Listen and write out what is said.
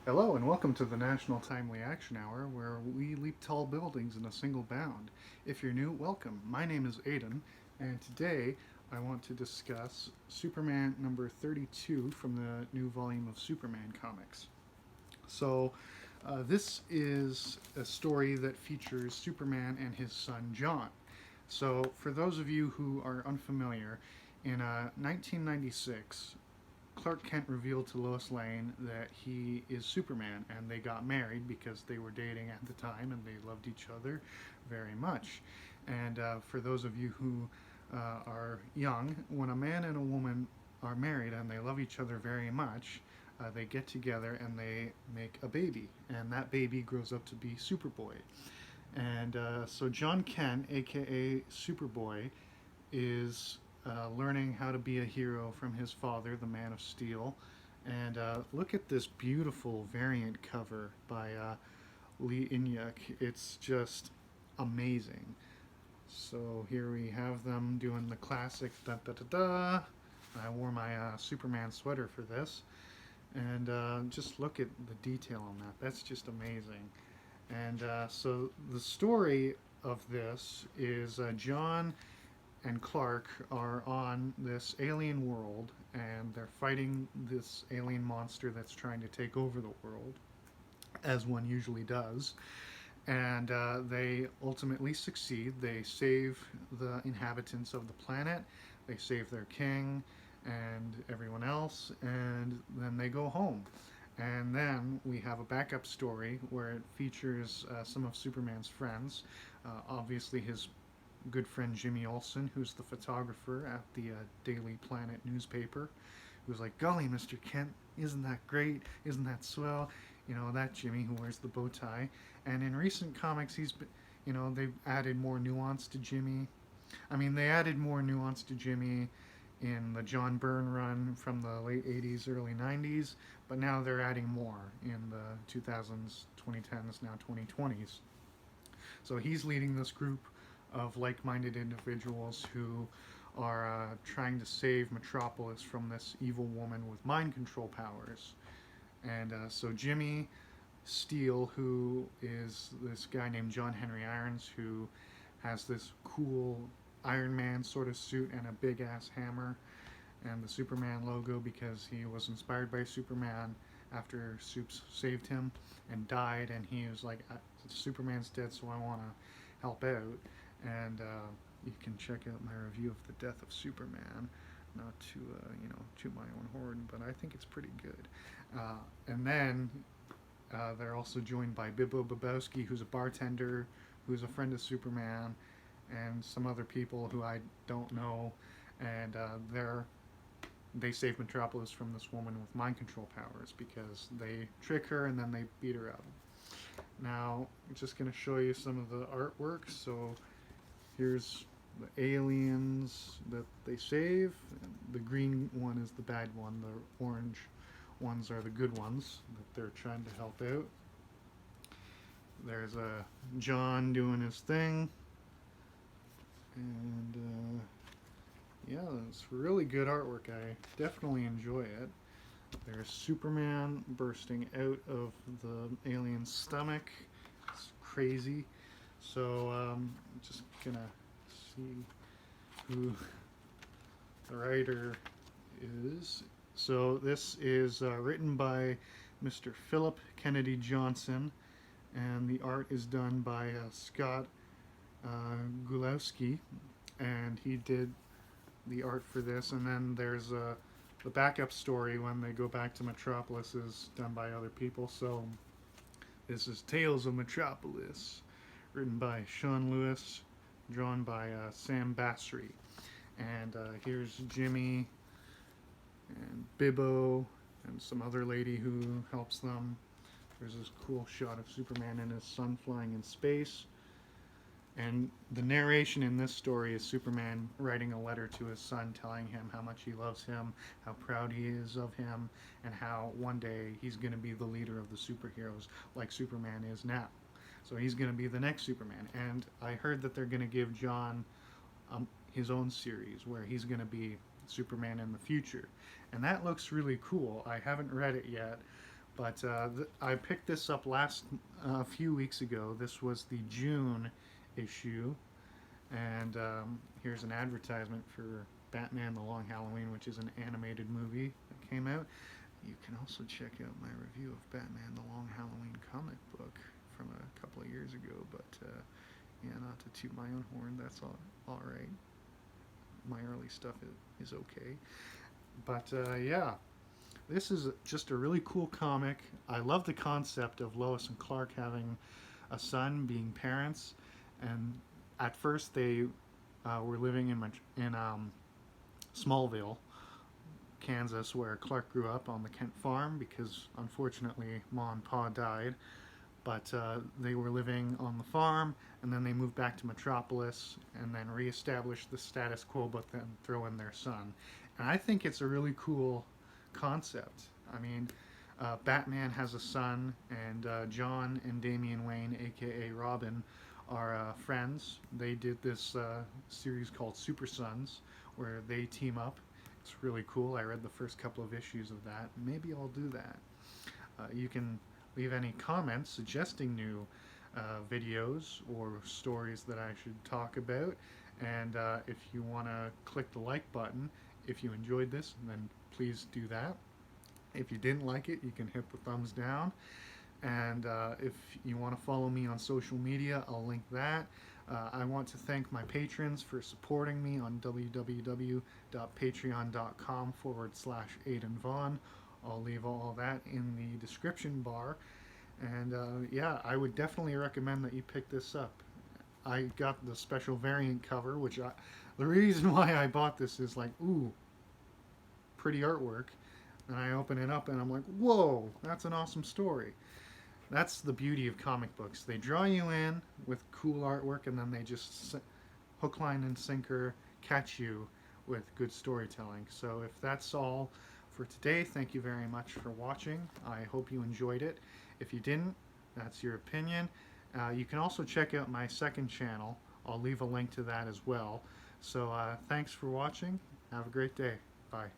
Hello and welcome to the National Timely Action Hour, where we leap tall buildings in a single bound. If you're new, welcome. My name is Aiden, and today I want to discuss Superman number 32 from the new volume of Superman comics. This is a story that features Superman and his son Jon. So, for those of you who are unfamiliar, in 1996, Clark Kent revealed to Lois Lane that he is Superman, and they got married because they were dating at the time and they loved each other very much. And for those of you who are young, when a man and a woman are married and they love each other very much, they get together and they make a baby, and that baby grows up to be Superboy. And so Jon Kent, aka Superboy, is learning how to be a hero from his father, the Man of Steel. And look at this beautiful variant cover by Lee Inyuk. It's just amazing. So here we have them doing the classic da da da da. I wore my Superman sweater for this. And just look at the detail on that. That's just amazing. And so the story of this is Jon and Clark are on this alien world and they're fighting this alien monster that's trying to take over the world, as one usually does. And they ultimately succeed. They save the inhabitants of the planet, they save their king and everyone else, and then they go home. And then we have a backup story where it features some of Superman's friends. Obviously, his good friend Jimmy Olsen, who's the photographer at the Daily Planet newspaper, who's like, "Golly, Mr. Kent, isn't that great? Isn't that swell?" You know, that Jimmy who wears the bow tie. And in recent comics, he's been, they've added more nuance to Jimmy. I mean, they added more nuance to Jimmy in the John Byrne run from the late 80s, early 90s, but now they're adding more in the 2000s, 2010s, now 2020s. So he's leading this group of like minded individuals who are trying to save Metropolis from this evil woman with mind control powers. And so Jimmy Steele, who is this guy named John Henry Irons, who has this cool Iron Man sort of suit and a big ass hammer and the Superman logo because he was inspired by Superman after Supes saved him and died, and he was like, Superman's dead, so I want to help out. And you can check out my review of the death of Superman. Not to toot my own horn, but I think it's pretty good. And then they're also joined by Bibbo Babowski, who's a bartender, who's a friend of Superman, and some other people who I don't know. And they save Metropolis from this woman with mind control powers because they trick her and then they beat her up. Now, I'm just going to show you some of the artwork. So here's the aliens that they save. The green one is the bad one. The orange ones are the good ones that they're trying to help out. There's a John doing his thing. And yeah, it's really good artwork. I definitely enjoy it. There's Superman bursting out of the alien's stomach. It's crazy. So I'm just gonna see who the writer is. So this is written by Mr. Philip Kennedy Johnson, and the art is done by Scott Gulowski, and he did the art for this. And then there's the backup story when they go back to Metropolis is done by other people. So this is Tales of Metropolis, written by Sean Lewis, drawn by Sam Basri. And here's Jimmy and Bibbo and some other lady who helps them. There's this cool shot of Superman and his son flying in space. And the narration in this story is Superman writing a letter to his son telling him how much he loves him, how proud he is of him, and how one day he's going to be the leader of the superheroes like Superman is now. So he's going to be the next Superman. And I heard that they're going to give John his own series where he's going to be Superman in the future. And that looks really cool. I haven't read it yet, But I picked this up a few weeks ago. This was the June issue, and here's an advertisement for Batman: The Long Halloween, which is an animated movie that came out. You can also check out my review of Batman: The Long Halloween comic book from a couple of years ago. But yeah, not to toot my own horn, that's all right. My early stuff is okay. But yeah, this is just a really cool comic. I love the concept of Lois and Clark having a son, being parents, and at first they were living in Smallville, Kansas, where Clark grew up on the Kent farm because unfortunately Ma and Pa died. But they were living on the farm, and then they moved back to Metropolis, and then reestablished the status quo, but then throw in their son. And I think it's a really cool concept. I mean, Batman has a son, and John and Damian Wayne, aka Robin, are friends. They did this series called Super Sons, where they team up. It's really cool. I read the first couple of issues of that. Maybe I'll do that. You can leave any comments suggesting new videos or stories that I should talk about. And if you want to click the like button, if you enjoyed this, then please do that. If you didn't like it, you can hit the thumbs down. And if you want to follow me on social media, I'll link that. I want to thank my patrons for supporting me on www.patreon.com/AidenVaughn. I'll leave all that in the description bar. And yeah, I would definitely recommend that you pick this up. I got the special variant cover, the reason why I bought this is like, ooh, pretty artwork. And I open it up and I'm like, whoa, that's an awesome story. That's the beauty of comic books. They draw you in with cool artwork, and then they just hook, line, and sinker catch you with good storytelling. So if that's all for today, thank you very much for watching. I hope you enjoyed it. If you didn't, that's your opinion. You can also check out my second channel. I'll leave a link to that as well. So thanks for watching. Have a great day. Bye.